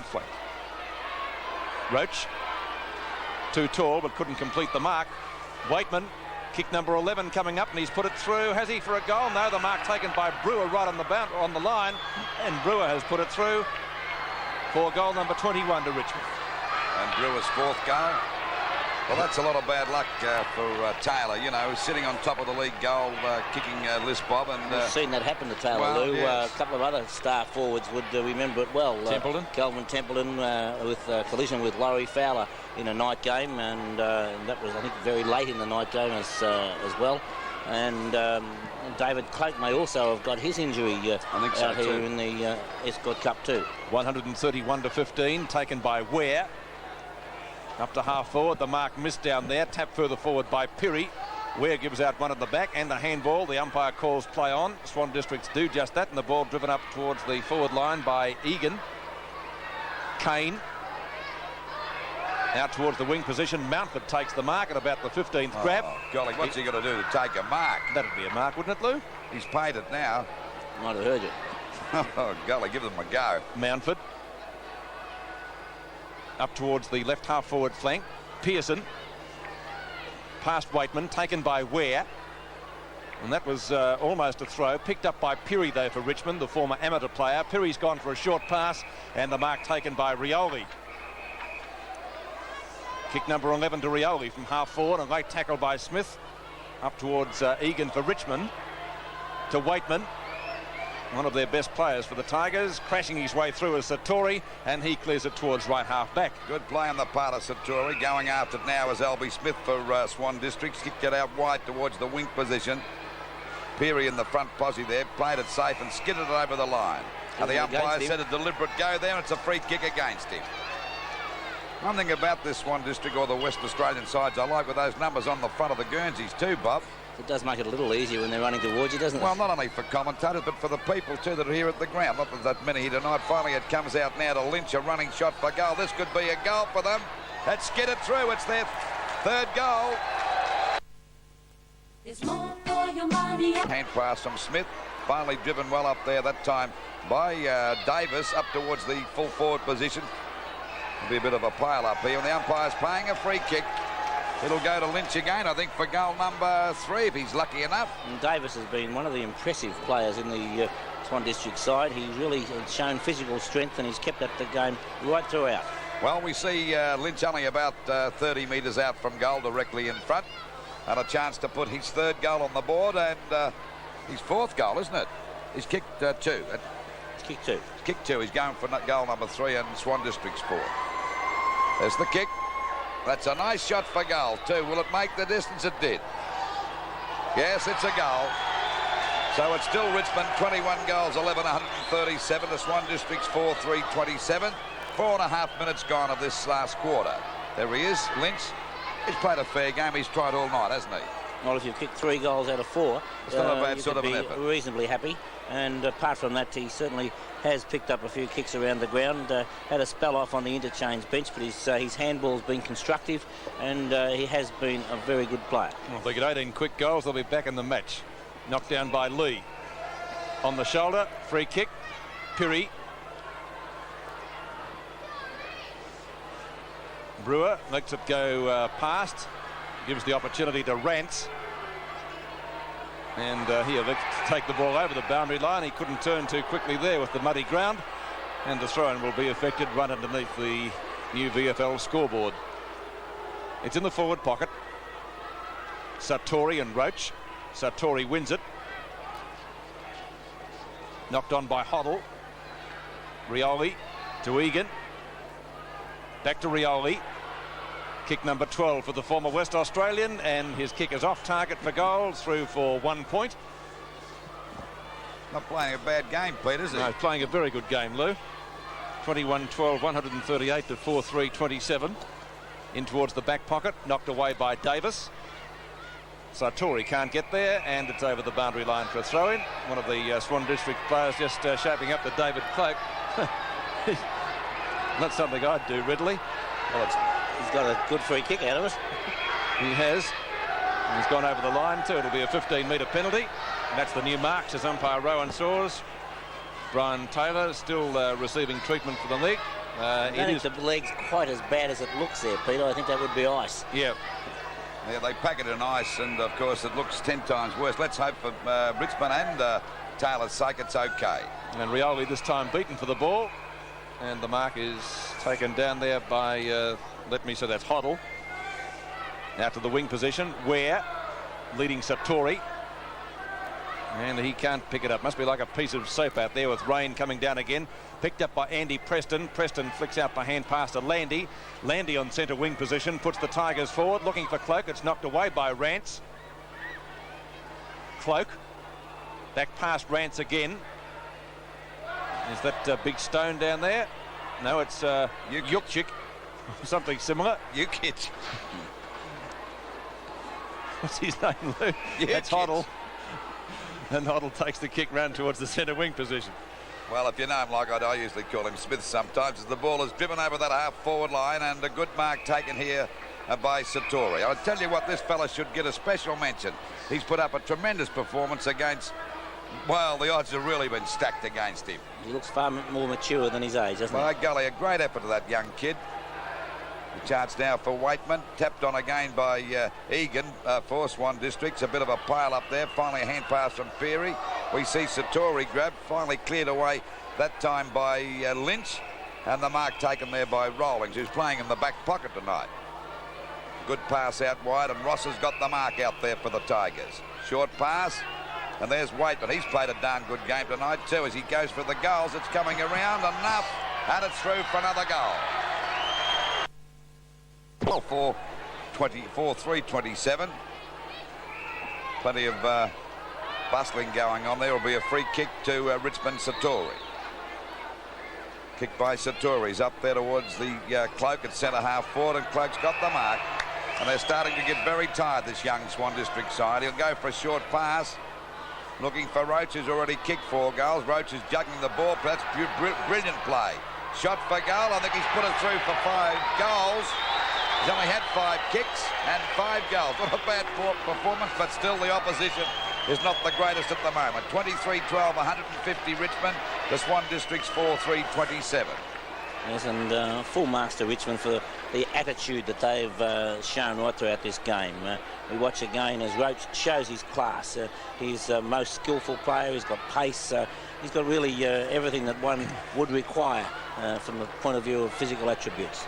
half-forward flank. Roach, too tall but couldn't complete the mark. Waitman, kick number 11 coming up, and he's put it through. Has he for a goal? No, the mark taken by Brewer right on the line, and Brewer has put it through for goal number 21 to Richmond. And Brewer's fourth goal. Well, that's a lot of bad luck for Taylor, you know, sitting on top of the league goal, kicking List Bob. And we've seen that happen to Taylor, well, Lou. yes. A couple of other star forwards would remember it well. Templeton. Calvin Templeton with collision with Laurie Fowler in a night game, and that was, I think, very late in the night game as well. And David Cloak may also have got his injury I think so out here too. in the Escort Cup too. 131 to 15, taken by Ware. Up to half forward, the mark missed down there. Tap further forward by Pirrie. Ware gives out one at the back and a handball. The umpire calls play on. Swan Districts do just that, and the ball driven up towards the forward line by Egan. Kane out towards the wing position. Mountford takes the mark at about the 15th grab. Golly, what's he got to do to take a mark? That'd be a mark, wouldn't it, Lou? He's paid it now. Might have heard you. Oh, golly, give them a go. Mountford up towards the left half forward flank. Pearson past Waitman, taken by Ware, and that was almost a throw, picked up by Pirrie though for Richmond, the former amateur player. Pirrie's gone for a short pass, and the mark taken by Rioli. Kick number 11 to Rioli from half forward, a late tackle by Smith up towards Egan for Richmond, to Waitman, one of their best players for the Tigers, crashing his way through as Satori, and he clears it towards right half back. Good play on the part of Satori. Going after it now is Albie Smith for Swan Districts. Kicked it out wide towards the wing position. Pirrie in the front posse there, played it safe and skidded it over the line. And the umpire said a deliberate go there, and it's a free kick against him. One thing about this Swan District or the West Australian sides I like with those numbers on the front of the Guernseys too, Bob. It does make it a little easier when they're running towards you, doesn't it? Well, not only for commentators, but for the people too that are here at the ground. Not that that many here tonight. Finally, it comes out now to Lynch, a running shot for goal. This could be a goal for them. Let's get it through. It's their third goal. There's more for your money. Hand pass from Smith. Finally driven well up there that time by Davis up towards the full forward position. It'll be a bit of a pile up here, and the umpire's paying a free kick. It'll go to Lynch again, I think, for goal number 3, if he's lucky enough. And Davis has been one of the impressive players in the Swan District side. He's really shown physical strength, and he's kept up the game right throughout. Well, we see Lynch only about 30 metres out from goal, directly in front, and a chance to put his third goal on the board, and his fourth goal, isn't it? He's kicked 2. He's kicked 2. He's kicked 2. He's going for goal number 3 and Swan District's 4. There's the kick. That's a nice shot for goal too. Will it make the distance? It did. Yes, it's a goal. So it's still Richmond 21 goals, 11, 137 to Swan District's 4, 327. 4.5 minutes gone of this last quarter. There he is, Lynch. He's played a fair game. He's tried all night, hasn't he? Well, if you've kicked 3 goals out of 4, it's not a bad you sort of could an be effort. Reasonably happy. And apart from that, he certainly has picked up a few kicks around the ground. Had a spell off on the interchange bench, but his handball's been constructive, and he has been a very good player. Well, if they get 18 quick goals, they'll be back in the match. Knocked down by Lee. On the shoulder, free kick. Pirrie. Brewer lets it go past. Gives the opportunity to Rance. And here, let's take the ball over the boundary line. He couldn't turn too quickly there with the muddy ground. And the throw-in will be effected right underneath the new VFL scoreboard. It's in the forward pocket. Satori and Roach. Satori wins it. Knocked on by Hoddle. Rioli to Egan. Back to Rioli. Kick number 12 for the former West Australian, and his kick is off target for goal, through for 1 point. Not playing a bad game, Pete, is he? No, playing a very good game, Lou. 21-12, 138 to 4-3-27. In towards the back pocket, knocked away by Davis. Satori can't get there, and it's over the boundary line for a throw-in. One of the Swan District players just shaping up to David Cloak. Not something I'd do readily. Well, he's got a good free kick out of it. He has. He's gone over the line too. It'll be a 15-metre penalty. And that's the new mark, says umpire Rowan Saws. Brian Taylor still receiving treatment for the leg. I don't think the leg's quite as bad as it looks there, Peter. I think that would be ice. Yeah. Yeah, they pack it in ice, and of course it looks 10 times worse. Let's hope for Richmond and Taylor's sake it's okay. And Rioli this time beaten for the ball. And the mark is taken down there by, let me say that's Hoddle. Out to the wing position, Ware leading Satori. And he can't pick it up. Must be like a piece of soap out there with rain coming down again. Picked up by Andy Preston. Preston flicks out the hand pass to Landy. Landy on centre wing position, puts the Tigers forward, looking for Cloak. It's knocked away by Rance. Cloak. Back past Rance again. Is that big stone down there? No, it's Yukchik. Something similar. Yukic. What's his name, Lou? That's Hoddle. And Hoddle takes the kick round towards the centre wing position. Well, if you know him like I usually call him Smith sometimes, as the ball is driven over that half-forward line, and a good mark taken here by Satori. I'll tell you what, this fella should get a special mention. He's put up a tremendous performance against, well, the odds have really been stacked against him. He looks far more mature than his age, doesn't he? By golly, a great effort of that young kid. The chance now for Waitman, tapped on again by Egan for Swan Districts. A bit of a pile up there. Finally a hand pass from Peary. We see Satori grab, finally cleared away that time by Lynch, and the mark taken there by Rawlings, who's playing in the back pocket tonight. Good pass out wide, and Ross has got the mark out there for the Tigers. Short pass, and there's Waitman. He's played a darn good game tonight too as he goes for the goals. It's coming around enough, and it's through for another goal. Well, 4-3-27. Plenty of bustling going on. There will be a free kick to Richmond Satori. Kick by Satori. He's up there towards the Cloak at centre half forward, and Cloak's got the mark. And they're starting to get very tired, this young Swan District side. He'll go for a short pass. Looking for Roach, who's already kicked 4 goals. Roach is juggling the ball. That's brilliant play. Shot for goal. I think he's put it through for 5 goals. He's only had 5 kicks and 5 goals. Not a bad performance, but still the opposition is not the greatest at the moment. 23-12, 150 Richmond. The Swan Districts 4-3-27. Yes, and full marks to Richmond for the attitude that they've shown right throughout this game. We watch again as Roach shows his class. He's the most skillful player. He's got pace. He's got really everything that one would require from the point of view of physical attributes.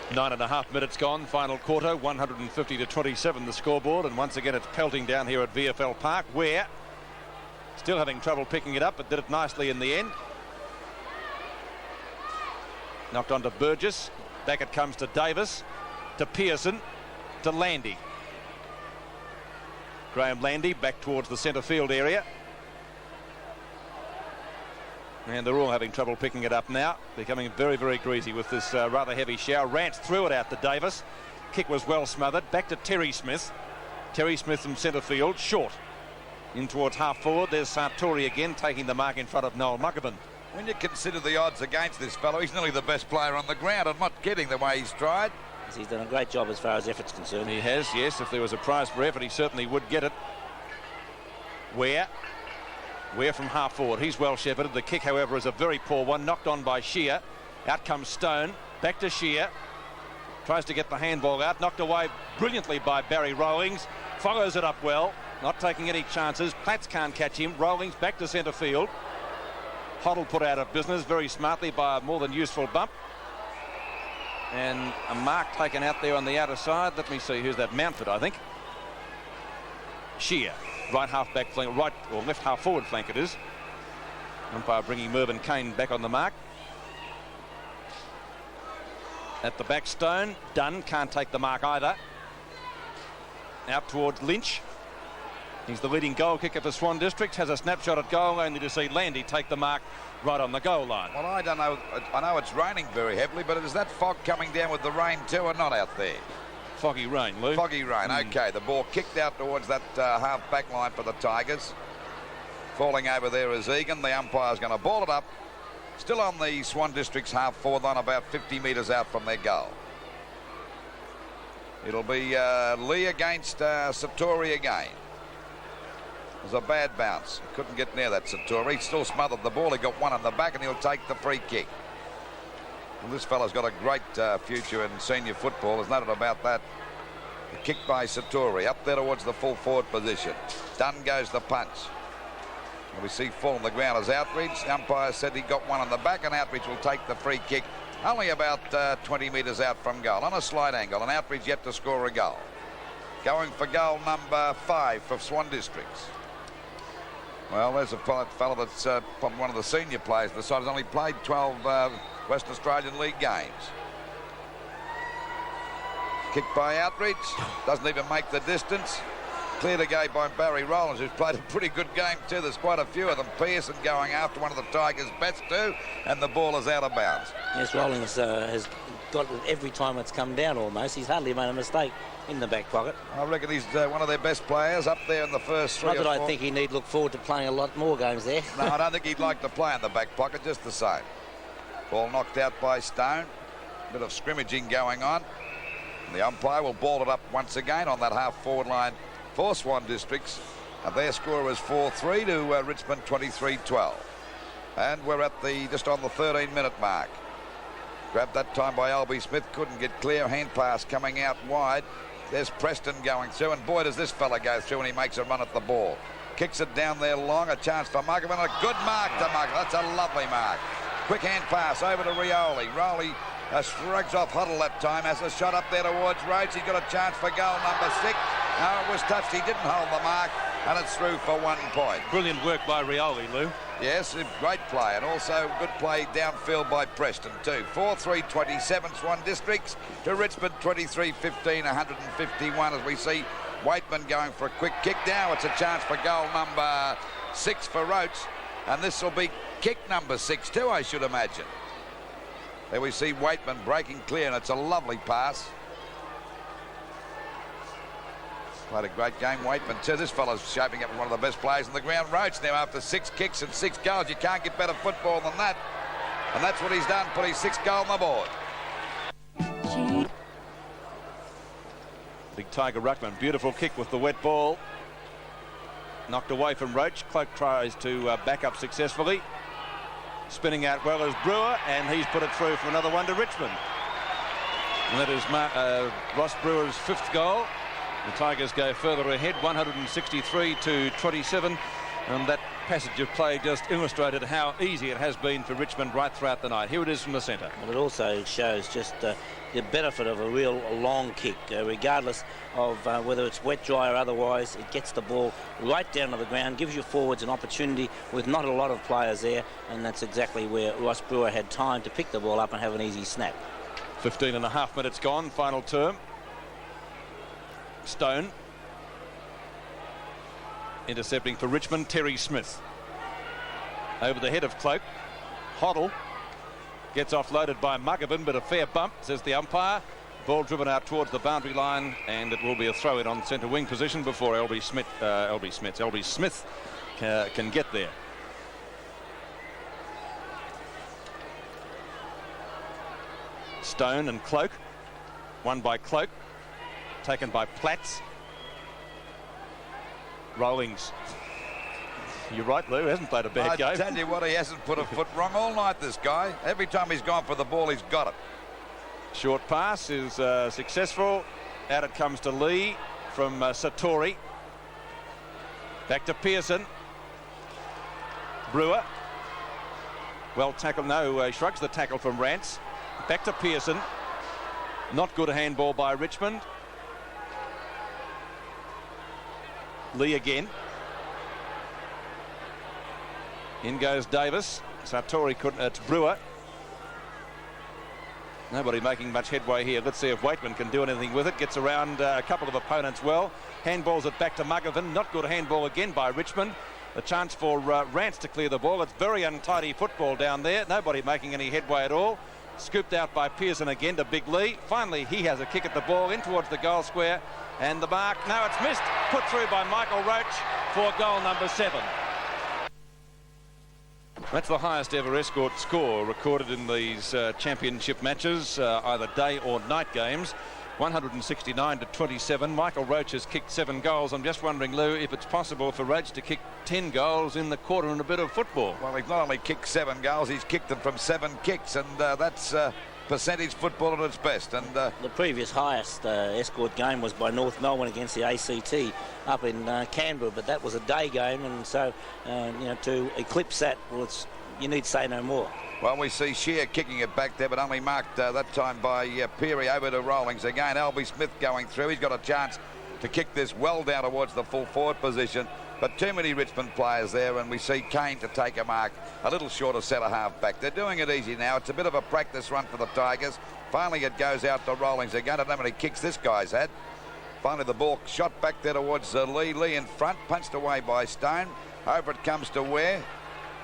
9.5 minutes gone, final quarter, 150-27 the scoreboard, and once again it's pelting down here at VFL Park, where still having trouble picking it up, but did it nicely in the end. Knocked on to Burgess, back it comes to Davis, to Pearson, to Landy. Graham Landy back towards the centre field area. And they're all having trouble picking it up now. Becoming very, very greasy with this rather heavy shower. Rance threw it out to Davis. Kick was well smothered. Back to Terry Smith. Terry Smith from centre field. Short. In towards half forward. There's Sartori again taking the mark in front of Noel Muckavan. When you consider the odds against this fellow, he's nearly the best player on the ground. I'm not kidding the way he's tried. He's done a great job as far as effort's concerned. He has, yes. If there was a prize for effort, he certainly would get it. Ware from half forward. He's well shepherded. The kick, however, is a very poor one. Knocked on by Shear. Out comes Stone. Back to Shear. Tries to get the handball out. Knocked away brilliantly by Barry Rawlings. Follows it up well. Not taking any chances. Platts can't catch him. Rawlings back to centre field. Hoddle put out of business very smartly by a more than useful bump. And a mark taken out there on the outer side. Let me see who's that. Mountford, I think. Shear. Right half back flank, right or left half forward flank it is. Umpire bringing Mervyn Kane back on the mark. At the back, Stone. Dunn can't take the mark either. Out towards Lynch. He's the leading goal kicker for Swan Districts. Has a snapshot at goal, only to see Landy take the mark right on the goal line. Well, I don't know. I know it's raining very heavily, but is that fog coming down with the rain too or not out there? Foggy rain, Lou. Foggy rain, okay. The ball kicked out towards that half back line for the Tigers. Falling over there is Egan. The umpire's going to ball it up. Still on the Swan Districts half forward line, about 50 metres out from their goal. It'll be Lee against Satori again. It was a bad bounce. Couldn't get near that Satori. Still smothered the ball. He got one on the back, and he'll take the free kick. Well, this fella's got a great future in senior football. There's no doubt about that. The kick by Satori up there towards the full forward position. Dunn goes the punch. And we see fall on the ground as Outridge. The umpire said he got one on the back, and Outridge will take the free kick only about 20 metres out from goal on a slight angle, and Outridge yet to score a goal. Going for goal number 5 for Swan Districts. Well, there's a fella that's probably one of the senior players. The side has only played 12 Western Australian League games. Kick by Outridge, doesn't even make the distance. Cleared again by Barry Rowlands, who's played a pretty good game too. There's quite a few of them. Pearson going after one of the Tigers' bets too, and the ball is out of bounds. Yes, Rowlands has got it every time it's come down almost. He's hardly made a mistake in the back pocket. I reckon he's one of their best players up there in the first 3 or 4. Not that I think he need look forward to playing a lot more games there. No, I don't think he'd like to play in the back pocket, just the same. Ball knocked out by Stone. Bit of scrimmaging going on. And the umpire will ball it up once again on that half-forward line for Swan Districts. And their score is 4-3 to Richmond 23-12. And we're at just on the 13-minute mark. Grabbed that time by Albie Smith, couldn't get clear. Hand pass coming out wide. There's Preston going through, and boy does this fella go through, and he makes a run at the ball. Kicks it down there long, a chance for Muggerman, a good mark to Muggerman. That's a lovely mark. Quick hand pass over to Rioli. Rioli shrugs off Huddle that time, has a shot up there towards Roach. He's got a chance for goal number 6. No, it was touched. He didn't hold the mark, and it's through for 1 point. Brilliant work by Rioli, Lou. Yes, a great play, and also good play downfield by Preston too. 4-3-27 Swan Districts to Richmond 23-15, 151 as we see Waitman going for a quick kick. Now it's a chance for goal number 6 for Roach, and this will be kick number 6 too, I should imagine. There we see Waitman breaking clear, and it's a lovely pass. Played a great game, Waitman too. This fella's shaping up as one of the best players in the ground. Roach now after 6 kicks and 6 goals. You can't get better football than that. And that's what he's done, put his 6th goal on the board. Big Tiger ruckman, beautiful kick with the wet ball. Knocked away from Roach. Cloak tries to back up successfully. Spinning out well as Brewer, and he's put it through for another one to Richmond. And that is Ross Brewer's 5th goal. The Tigers go further ahead, 163-27, and that passage of play just illustrated how easy it has been for Richmond right throughout the night. Here it is from the centre. Well, it also shows just the benefit of a real long kick, regardless of whether it's wet, dry or otherwise. It gets the ball right down to the ground, gives your forwards an opportunity with not a lot of players there, and that's exactly where Ross Brewer had time to pick the ball up and have an easy snap. 15.5 minutes gone, final term. Stone intercepting for Richmond, Terry Smith over the head of Cloak. Hoddle gets offloaded by Muggerman, but a fair bump, says the umpire. Ball driven out towards the boundary line, and it will be a throw-in on centre wing position before Albie Smith can get there. Stone and Cloak, won by Cloak, taken by Platts. Rollings. You're right, Lou, hasn't played a bad game. I tell you what, he hasn't put a foot wrong all night, this guy. Every time he's gone for the ball, he's got it. Short pass is successful. Out it comes to Lee from Satori. Back to Pearson. Brewer. Well tackled. No, shrugs the tackle from Rance. Back to Pearson. Not good handball by Richmond. Lee again. In goes Davis. Satori couldn't. It's Brewer. Nobody making much headway here. Let's see if Waitman can do anything with it. Gets around a couple of opponents well. Handballs it back to Muggerman. Not good handball again by Richmond. A chance for Rance to clear the ball. It's very untidy football down there. Nobody making any headway at all. Scooped out by Pearson again to Big Lee. Finally, he has a kick at the ball in towards the goal square. And the mark, no, it's missed. Put through by Michael Roach for goal number 7. That's the highest ever Escort score recorded in these championship matches, either day or night games. 169-27. Michael Roach has kicked 7 goals. I'm just wondering, Lou, if it's possible for Roach to kick 10 goals in the quarter and a bit of football. Well, he's not only kicked 7 goals, he's kicked them from 7 kicks, and that's percentage football at its best. And the previous highest Escort game was by North Melbourne against the ACT up in Canberra, but that was a day game, and so you know, to eclipse that, well, you need to say no more. Well, we see Shear kicking it back there, but only marked that time by Peary over to Rawlings. Again, Albie Smith going through. He's got a chance to kick this well down towards the full forward position, but too many Richmond players there, and we see Kane to take a mark a little short of centre half back. They're doing it easy now. It's a bit of a practice run for the Tigers. Finally, it goes out to Rawlings again. I don't know how many kicks this guy's had. Finally, the ball shot back there towards Lee. Lee in front, punched away by Stone. Over it comes to Ware.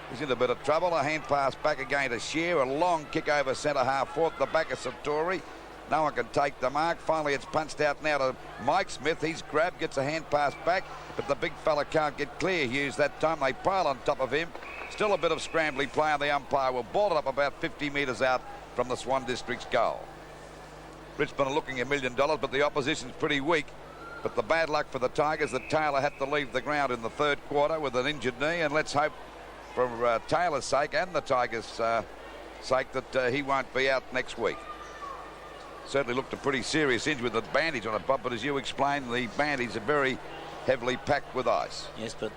He's in a bit of trouble. A hand pass back again to Shear. A long kick over centre half forward, the back of Satori. No one can take the mark. Finally, it's punched out now to Mike Smith. He's grabbed, gets a hand pass back, but the big fella can't get clear. Hughes that time. They pile on top of him. Still a bit of scrambly play, and the umpire will ball it up about 50 metres out from the Swan Districts goal. Richmond are looking $1 million, but the opposition's pretty weak. But the bad luck for the Tigers that Taylor had to leave the ground in the third quarter with an injured knee, and let's hope for Taylor's sake and the Tigers' sake that he won't be out next week. Certainly looked a pretty serious injury with a bandage on it, Bob, but as you explained, the bandage are very heavily packed with ice. Yes, but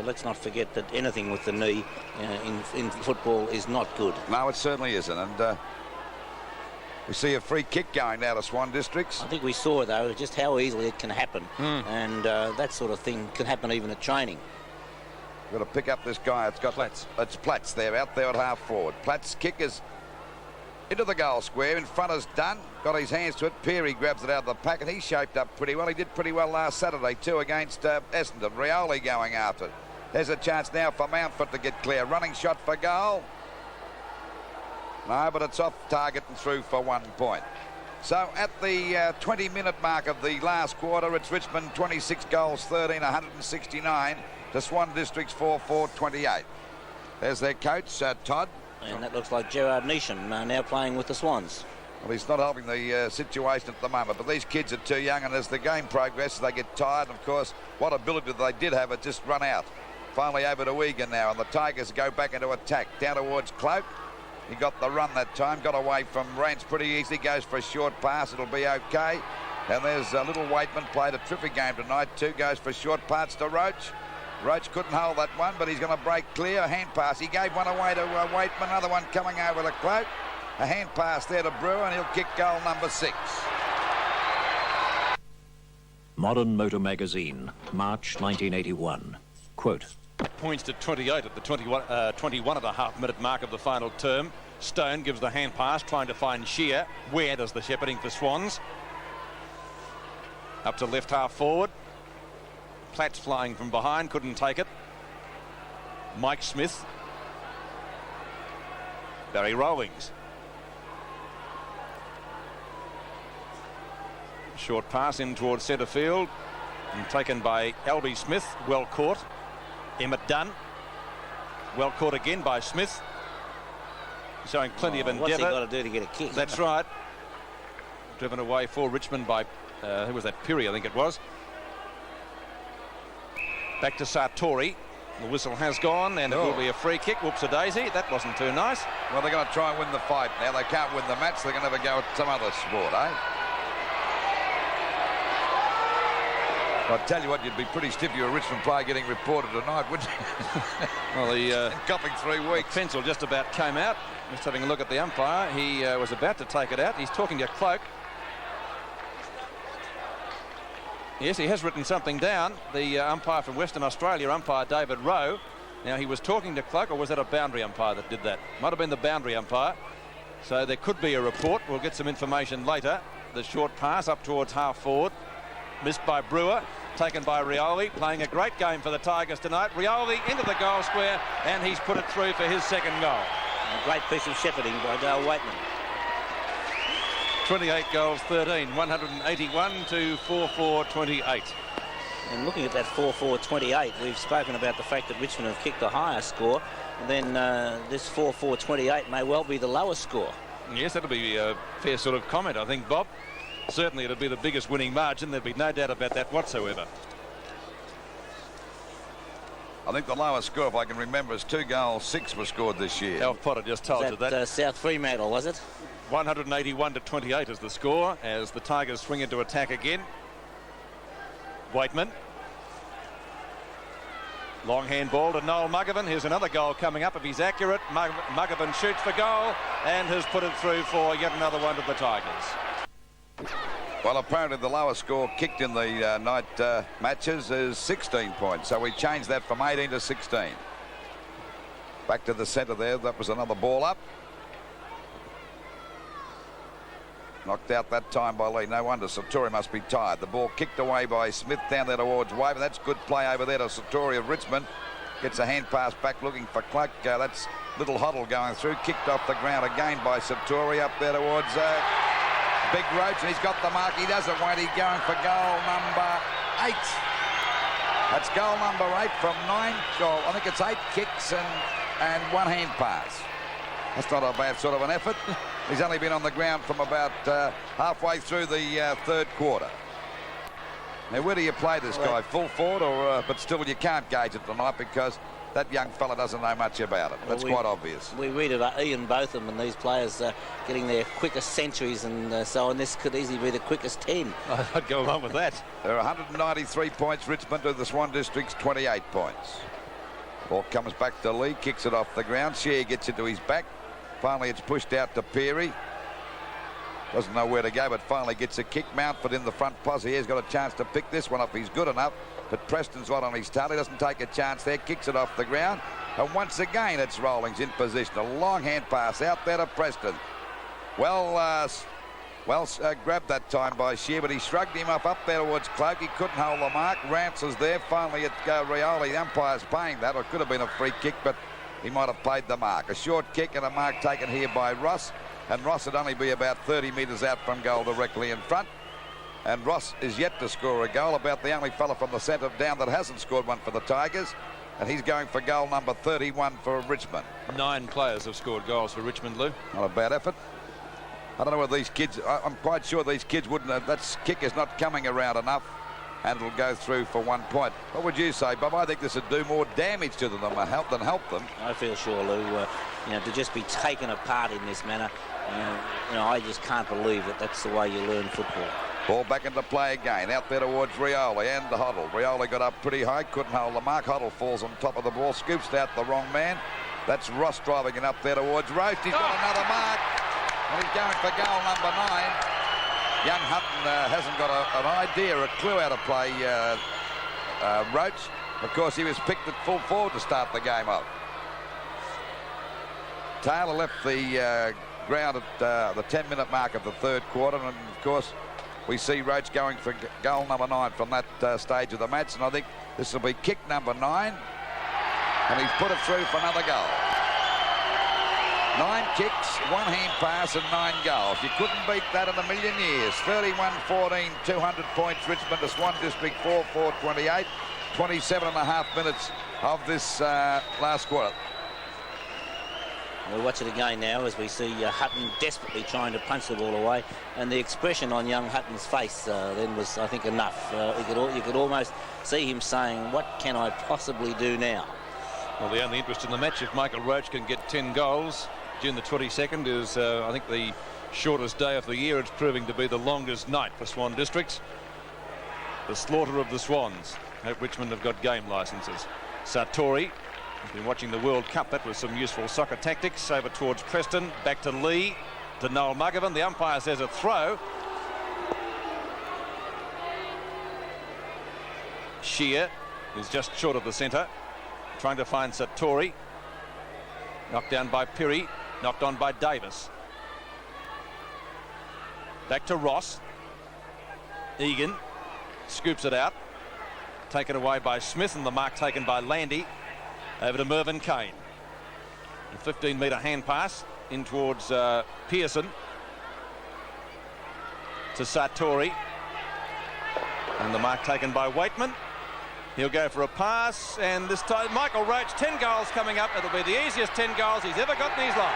let's not forget that anything with the knee in football is not good. No, it certainly isn't. And we see a free kick going now to Swan Districts. I think we saw, though, just how easily it can happen. And that sort of thing can happen even at training. Got to pick up this guy. It's got Platts. It's Platts there, out there at half forward. Platts' kick is into the goal square. In front is Dunn. Got his hands to it. Peary grabs it out of the pack, and he's shaped up pretty well. He did pretty well last Saturday too against Essendon. Rioli going after it. There's a chance now for Mountford to get clear. Running shot for goal. No, but it's off target and through for 1 point. So at the 20-minute mark of the last quarter, it's Richmond 26 goals, 13, 169 to Swan Districts 4-4-28. There's their coach, Todd. And that looks like Gerard Neesham now playing with the Swans. Well, he's not helping the situation at the moment, but these kids are too young, and as the game progresses, they get tired. And of course, what ability they did have, it just run out. Finally over to Egan now, and the Tigers go back into attack. Down towards Cloak. He got the run that time, got away from Rance pretty easily, goes for a short pass, it'll be okay. And there's little Waitman, played a terrific game tonight too, goes for short parts to Roach. Roach couldn't hold that one, but he's going to break clear. A hand pass. He gave one away to Waitman. Another one coming over to Cloak. A hand pass there to Brewer, and he'll kick goal number 6. Modern Motor Magazine, March 1981. Quote. Points to 28 at the 21.5-minute mark of the final term. Stone gives the hand pass, trying to find Shear. Where does the shepherding for Swans? Up to left half forward. Platts flying from behind, couldn't take it. Mike Smith. Barry Rawlings. Short pass in towards centre field and taken by Albie Smith. Well caught. Emmett Dunn. Well caught again by Smith. Showing plenty of endeavour. What's he got to do to get a kick? That's right. Driven away for Richmond by, who was that? Peary, I think it was. Back to Sartori. The whistle has gone, and it will be a free kick. Whoops-a-daisy. That wasn't too nice. Well, they're going to try and win the fight now. They can't win the match. They're going to have a go at some other sport, eh? I'll tell you what, you'd be pretty stiff if you were a Richmond player getting reported tonight, wouldn't you? Well, the copping 3 weeks. pencil just about came out. Just having a look at the umpire. He was about to take it out. He's talking to Cloak. Yes, he has written something down. The umpire from Western Australia, umpire David Rowe. Now, he was talking to Cloak, or was that a boundary umpire that did that? Might have been the boundary umpire. So there could be a report. We'll get some information later. The short pass up towards half forward. Missed by Brewer. Taken by Rioli. Playing a great game for the Tigers tonight. Rioli into the goal square, and he's put it through for his second goal. A great piece of shepherding by Dale Waitman. 28 goals, 13, 181 to 4-4-28. And looking at that 4-4-28, we've spoken about the fact that Richmond have kicked the higher score. And then this 4-4-28 may well be the lowest score. Yes, that'll be a fair sort of comment, I think, Bob. Certainly it'll be the biggest winning margin. There'll be no doubt about that whatsoever. I think the lowest score, if I can remember, is 2 goals, 6 were scored this year. Alf Potter just told you that. South Fremantle, was it? 181 to 28 is the score as the Tigers swing into attack again. Waitman. Long handball to Noel Muggavan. Here's another goal coming up if he's accurate. Muggavan shoots for goal and has put it through for yet another one to the Tigers. Well, apparently the lowest score kicked in the night matches is 16 points. So we changed that from 18 to 16. Back to the centre there. That was another ball up. Knocked out that time by Lee. No wonder Satori must be tired. The ball kicked away by Smith down there towards Waver. That's good play over there to Satori of Richmond. Gets a hand pass back looking for Clark. That's little Hoddle going through. Kicked off the ground again by Satori up there towards Big Roach. And he's got the mark. He doesn't wait. He's going for goal number 8. That's goal number 8 from 9. Goal. I think it's 8 kicks and 1 hand pass. That's not a bad sort of an effort. He's only been on the ground from about halfway through the third quarter. Now, where do you play this guy? Full forward, or but still you can't gauge it tonight because that young fella doesn't know much about it. That's quite obvious. We read about Ian Botham and these players getting their quickest centuries and so on. This could easily be the quickest 10. I'd go along with that. There are 193 points. Richmond to the Swan Districts 28 points. Ball comes back to Lee, kicks it off the ground. Shear gets into his back. Finally, it's pushed out to Peary. Doesn't know where to go, but finally gets a kick. Mountford in the front posse. He's got a chance to pick this one up. He's good enough, but Preston's right on his tail. He doesn't take a chance there. Kicks it off the ground. And once again, it's Rollings in position. A long hand pass out there to Preston. Well grabbed that time by Shear, but he shrugged him up there towards Cloak. He couldn't hold the mark. Rance is there. Finally, it's Rioli. The umpire's paying that. Or it could have been a free kick, but he might have paid the mark. A short kick and a mark taken here by Ross. And Ross would only be about 30 metres out from goal directly in front. And Ross is yet to score a goal. About the only fella from the centre down that hasn't scored one for the Tigers. And he's going for goal number 31 for Richmond. 9 players have scored goals for Richmond, Lou. Not a bad effort. I don't know whether these kids... I'm quite sure these kids wouldn't... that kick is not coming around enough. And it'll go through for 1 point. What would you say, Bob? I think this would do more damage to them than help them. I feel sure, Lou, to just be taken apart in this manner, I just can't believe that that's the way you learn football. Ball back into play again, out there towards Rioli and Hoddle. Rioli got up pretty high, couldn't hold the mark. Hoddle falls on top of the ball, scoops out the wrong man. That's Ross driving it up there towards Roach. He's got another mark, and he's going for goal number 9. Young Hutton hasn't got an idea, a clue how to play Roach. Of course, he was picked at full forward to start the game up. Taylor left the ground at the 10-minute mark of the third quarter, and of course, we see Roach going for goal number 9 from that stage of the match, and I think this will be kick number 9, and he's put it through for another goal. 9 kicks, 1 hand pass and 9 goals. You couldn't beat that in a million years. 31-14, 200 points. Richmond to Swan District 4-4-28. 27.5 minutes of this last quarter. We'll watch it again now as we see Hutton desperately trying to punch the ball away, and the expression on young Hutton's face then was, I think, enough. You could almost see him saying, "What can I possibly do now?" Well, the only interest in the match, if Michael Roach can get 10 goals, June the 22nd is, I think, the shortest day of the year. It's proving to be the longest night for Swan Districts. The slaughter of the Swans. Hope Richmond have got game licenses. Satori has been watching the World Cup. That was some useful soccer tactics. Over towards Preston. Back to Lee. To Noel Muggavan. The umpire says a throw. Shear is just short of the centre. Trying to find Satori. Knocked down by Pirri. Knocked on by Davis. Back to Ross. Egan scoops it out. Taken away by Smith, and the mark taken by Landy. Over to Mervyn Kane. A 15-metre hand pass in towards Pearson. To Satori. And the mark taken by Waitman. He'll go for a pass, and this time Michael Roach, 10 goals coming up. It'll be the easiest 10 goals he's ever got in his life.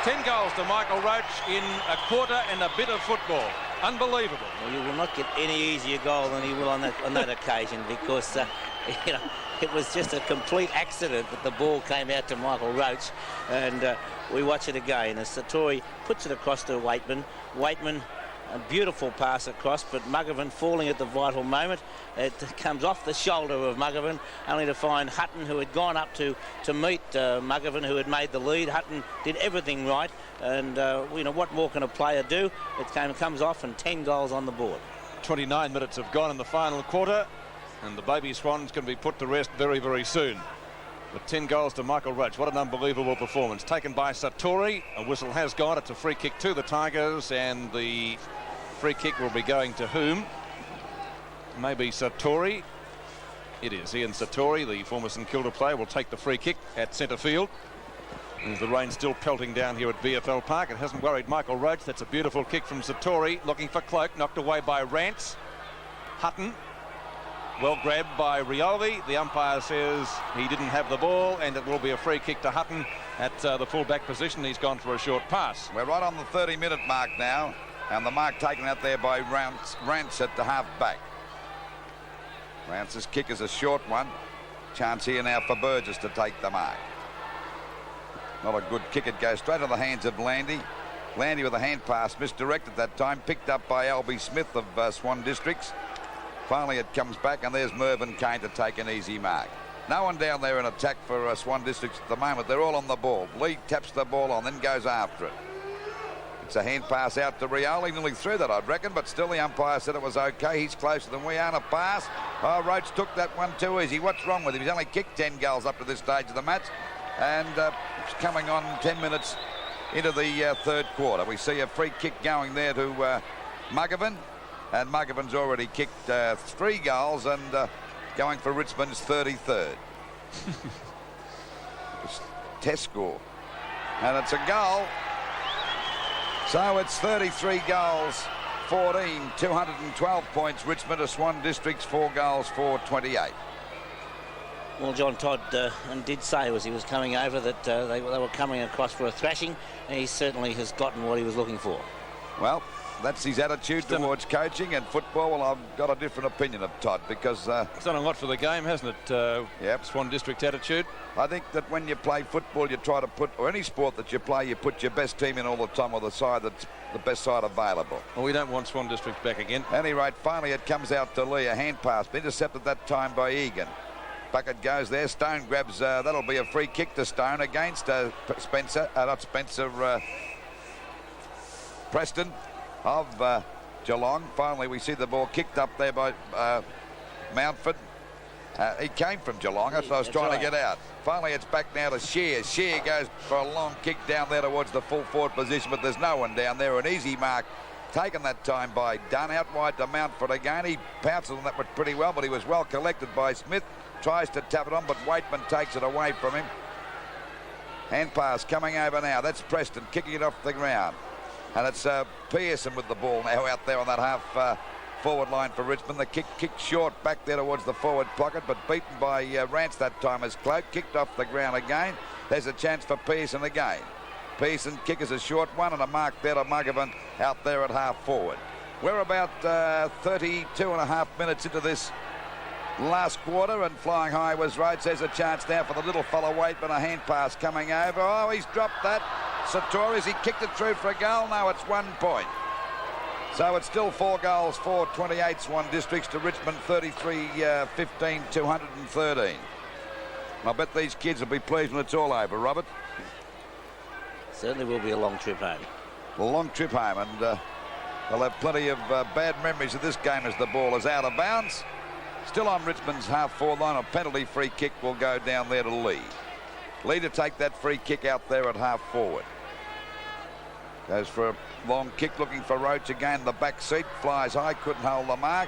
10 goals to Michael Roach in a quarter and a bit of football. Unbelievable. Well, you will not get any easier goal than he will on that occasion, because you know, it was just a complete accident that the ball came out to Michael Roach, and we watch it again as Satori puts it across to Waitman. Waitman, a beautiful pass across, but McGavin falling at the vital moment. It comes off the shoulder of McGavin, only to find Hutton, who had gone up to meet McGavin, who had made the lead. Hutton did everything right, and you know, what more can a player do? It comes off, and 10 goals on the board. 29 minutes have gone in the final quarter, and the Baby Swans can be put to rest very, very soon. With 10 goals to Michael Roach. What an unbelievable performance. Taken by Satori. A whistle has gone. It's a free kick to the Tigers, and the free kick will be going to whom? Maybe Satori. It is Ian Satori, the former St Kilda player, will take the free kick at centre field. There's the rain still pelting down here at VFL Park. It hasn't worried Michael Roach. That's a beautiful kick from Satori, looking for Cloak, knocked away by Rance. Hutton, well grabbed by Rioli. The umpire says he didn't have the ball, and it will be a free kick to Hutton at the full-back position. He's gone for a short pass. We're right on the 30-minute mark now, and the mark taken out there by Rance at the half-back. Rance's kick is a short one. Chance here now for Burgess to take the mark. Not a good kick. It goes straight to the hands of Landy. Landy with a hand pass, misdirected that time, picked up by Albie Smith of Swan Districts. Finally it comes back, and there's Mervyn Kane to take an easy mark. No one down there in attack for Swan Districts at the moment. They're all on the ball. Lee taps the ball on, then goes after it. It's a hand pass out to Rioli, nearly through that, I'd reckon, but still the umpire said it was okay. He's closer than we are. And a pass. Oh, Roach took that one too easy. What's wrong with him? He's only kicked 10 goals up to this stage of the match, and it's coming on 10 minutes into the third quarter. We see a free kick going there to McGavin, and McGavin's already kicked 3 goals and going for Richmond's 33rd. Test score, and it's a goal. So it's 33 goals, 14, 212 points. Richmond to Swan Districts, 4 goals for 28. Well, John Todd did say as he was coming over that they were coming across for a thrashing, and he certainly has gotten what he was looking for. Well, that's his attitude towards coaching and football. Well, I've got a different opinion of Todd, because it's done a lot for the game, hasn't it? Yep. Swan District's attitude. I think that when you play football, you try to put, or any sport that you play, you put your best team in all the time, or the side that's the best side available. Well, we don't want Swan Districts back again. At any rate, finally it comes out to Lee, a hand pass, intercepted that time by Egan. Bucket goes there. Stone grabs. That'll be a free kick to Stone against Spencer. Not Spencer. Preston of Geelong. Finally, we see the ball kicked up there by Mountford. He came from Geelong. That's what I was trying to get out. Finally, it's back now to Shear. Shear goes for a long kick down there towards the full forward position, but there's no one down there. An easy mark taken that time by Dunn. Out wide to Mountford again. He pounced on that one pretty well, but he was well collected by Smith. Tries to tap it on, but Waitman takes it away from him. Hand pass coming over now. That's Preston kicking it off the ground. And it's Pearson with the ball now out there on that half forward line for Richmond. The kick short back there towards the forward pocket, but beaten by Rance that time as Cloak. Kicked off the ground again. There's a chance for Pearson again. Pearson kick is a short one, and a mark there to McGavin out there at half forward. We're about 32.5 minutes into this last quarter, and flying high was Roach. There's a chance now for the little fellow Waitman. A hand pass coming over. Oh, he's dropped that. Satori's, he kicked it through for a goal. Now it's 1 point. So it's still 4 goals for 28 Swan Districts to Richmond 33-15, 213. I bet these kids will be pleased when it's all over, Robert. Certainly will be a long trip home. A long trip home, and they'll have plenty of bad memories of this game as the ball is out of bounds. Still on Richmond's half-forward line. A penalty free kick will go down there to Lee. Lee to take that free kick out there at half-forward. Goes for a long kick looking for Roach again. The back seat flies high, couldn't hold the mark.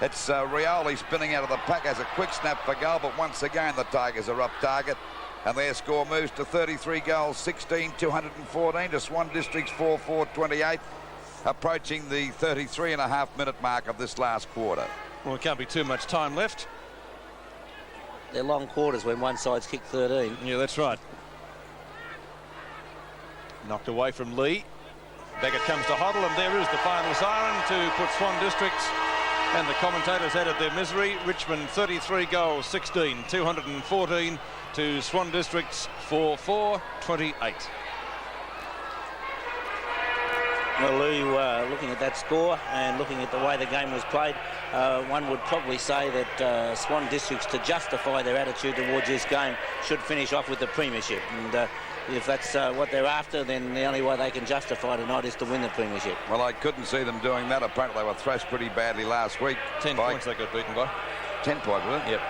It's Rioli spinning out of the pack, has a quick snap for goal, but once again the Tigers are up target. And their score moves to 33 goals, 16, 214 to Swan Districts 4, 28, approaching the 33.5-minute mark of this last quarter. Well, there can't be too much time left. They're long quarters when one side's kicked 13. Yeah, that's right. Knocked away from Lee. Back it comes to Hoddle, and there is the final siren to put Swan Districts And the commentators added their misery. Richmond 33 goals, 16, 214 to Swan Districts 4-4-28. Well, Lou, looking at that score and looking at the way the game was played, one would probably say that Swan Districts, to justify their attitude towards this game, should finish off with the premiership. And if that's what they're after, then the only way they can justify tonight is to win the premiership. Well, I couldn't see them doing that. Apparently, they were thrashed pretty badly last week. 10 points they got beaten by. 10 points, was it? Yep.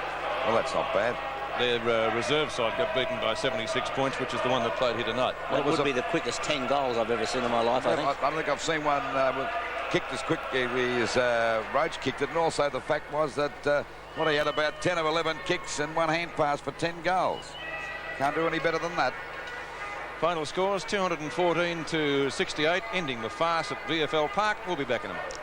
Well, that's not bad. Their reserve side got beaten by 76 points, which is the one that played here tonight. That would be the quickest 10 goals I've ever seen in my life, I think. I don't think I've seen one kicked as quick as Roach kicked it. And also the fact was that he had about 10 or 11 kicks and one hand pass for 10 goals. Can't do any better than that. Final scores 214 to 68, ending the farce at VFL Park. We'll be back in a moment.